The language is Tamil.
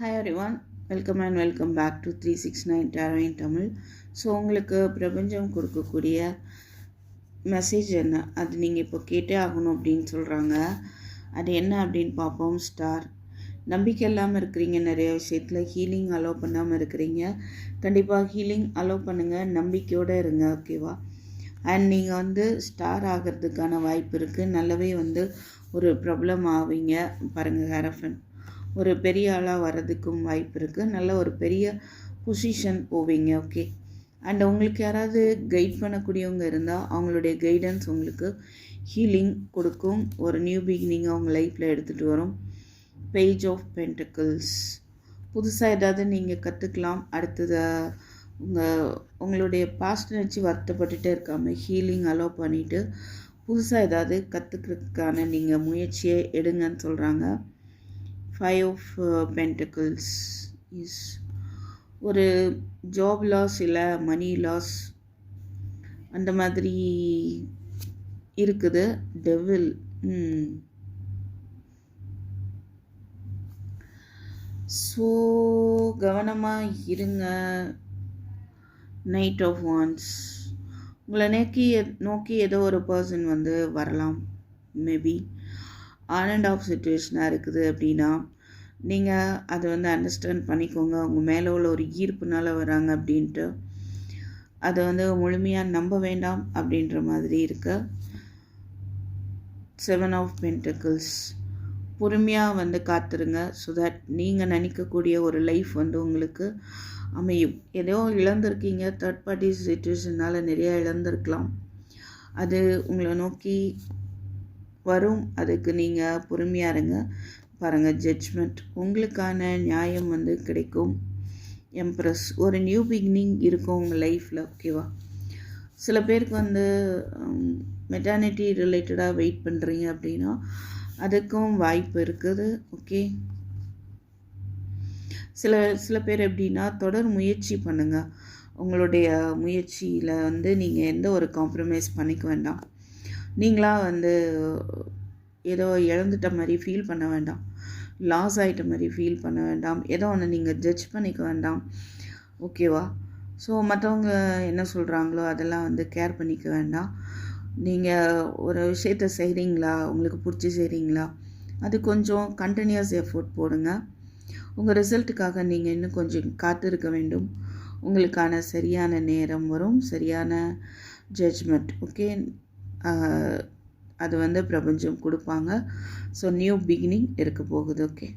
Hi everyone, welcome back to 369 Tarot in Tamil. So உங்களுக்கு பிரபஞ்சம் கொடுக்கக்கூடிய மெசேஜ் என்ன, அது நீங்கள் இப்போ கேட்டே ஆகணும் அப்படின்னு சொல்கிறாங்க. அது என்ன அப்படின்னு பார்ப்போம். ஸ்டார், நம்பிக்கை இல்லாமல் இருக்கிறீங்க, நிறைய விஷயத்தில் ஹீலிங் அலோவ் பண்ணாமல் இருக்கிறீங்க. கண்டிப்பாக ஹீலிங் அலோவ் பண்ணுங்கள், நம்பிக்கையோடு இருங்க, ஓகேவா? அண்ட் நீங்கள் ஸ்டார் ஆகிறதுக்கான வாய்ப்பு இருக்குது. நல்லாவே ஒரு ப்ராப்ளம் ஆவீங்க பாருங்கள். ஹேரஃபன் ஒரு பெரிய ஆளாக வர்றதுக்கும் வாய்ப்பு இருக்குது. நல்ல ஒரு பெரிய பொசிஷன் போவீங்க, ஓகே. அண்ட் உங்களுக்கு யாராவது கைட் பண்ணக்கூடியவங்க இருந்தால் அவங்களுடைய கைடன்ஸ் உங்களுக்கு ஹீலிங் கொடுக்கும். ஒரு நியூ பிகினிங் அவங்க லைஃப்பில் எடுத்துகிட்டு வரும். பேஜ் ஆஃப் பென்டக்கிள்ஸ், புதுசாக ஏதாவது நீங்கள் கற்றுக்கலாம். அடுத்தது உங்களுடைய பாஸ்ட் நினச்சி வருத்தப்பட்டுட்டே இருக்காமல் ஹீலிங் அலோவ் பண்ணிவிட்டு புதுசாக ஏதாவது கற்றுக்கிறதுக்கான நீங்கள் முயற்சியை எடுங்கன்னு சொல்கிறாங்க. 5 of Pentacles is ஒரு ஜாப் லாஸ் இல்லை மணி லாஸ் அந்த மாதிரி இருக்குது. டெவில், ஸோ கவனமாக இருங்க. நைட் ஆஃப் வான்ஸ், உங்களை நோக்கி ஏதோ ஒரு பர்சன் வரலாம். மேபி ஆன் அண்ட் ஆஃப் சுச்சுவேஷனாக இருக்குது அப்படின்னா நீங்கள் அதை அண்டர்ஸ்டாண்ட் பண்ணிக்கோங்க. உங்கள் மேலே உள்ள ஒரு ஈர்ப்புனால வராங்க அப்படின்ட்டு அதை முழுமையாக நம்ப வேண்டாம் அப்படின்ற மாதிரி இருக்கு. 7 of Pentacles, பொறுமையாக காத்துருங்க. ஸோ தட் நீங்கள் நினைக்கக்கூடிய ஒரு லைஃப் உங்களுக்கு அமையும். ஏதோ இழந்திருக்கீங்க, தேர்ட் பார்ட்டி சிச்சுவேஷனால் நிறையா இழந்திருக்கலாம். அது உங்களை நோக்கி வரும். அதுக்கு நீங்கள் பொறுமையாக இருங்க. பாருங்கள், ஜட்ஜ்மெண்ட், உங்களுக்கான நியாயம் கிடைக்கும். எம்ப்ரஸ், ஒரு நியூ பிகினிங் இருக்கும் உங்கள் லைஃப்பில், ஓகேவா? சில பேருக்கு மெட்டர்னிட்டி ரிலேட்டடாக வெயிட் பண்ணுறீங்க அப்படின்னா அதுக்கும் வாய்ப்பு இருக்குது, ஓகே. சில பேர் எப்படின்னா தொடர் முயற்சி பண்ணுங்கள். உங்களுடைய முயற்சியில் நீங்கள் எந்த ஒரு காம்ப்ரமைஸ் பண்ணிக்க வேண்டாம். நீங்களாக ஏதோ இழந்துட்ட மாதிரி ஃபீல் பண்ண வேண்டாம். லாஸ் ஆகிட்ட மாதிரி ஃபீல் பண்ண வேண்டாம். ஏதோ ஒன்று நீங்கள் ஜட்ஜ் பண்ணிக்க வேண்டாம், ஓகேவா? ஸோ மற்றவங்க என்ன சொல்கிறாங்களோ அதெல்லாம் கேர் பண்ணிக்க வேண்டாம். நீங்கள் ஒரு விஷயத்த செய்கிறீங்களா, உங்களுக்கு பிடிச்சி செய்கிறீங்களா, அது கொஞ்சம் கண்டினியூஸ் எஃபோர்ட் போடுங்க. உங்கள் ரிசல்ட்டுக்காக நீங்கள் இன்னும் கொஞ்சம் காத்திருக்க வேண்டும். உங்களுக்கான சரியான நேரம் வரும், சரியான ஜட்ஜ்மெண்ட், ஓகே. அது பிரபஞ்சம் கொடுப்பாங்க. ஸோ நியூ பிகினிங் இருக்க போகுது, ஓகே.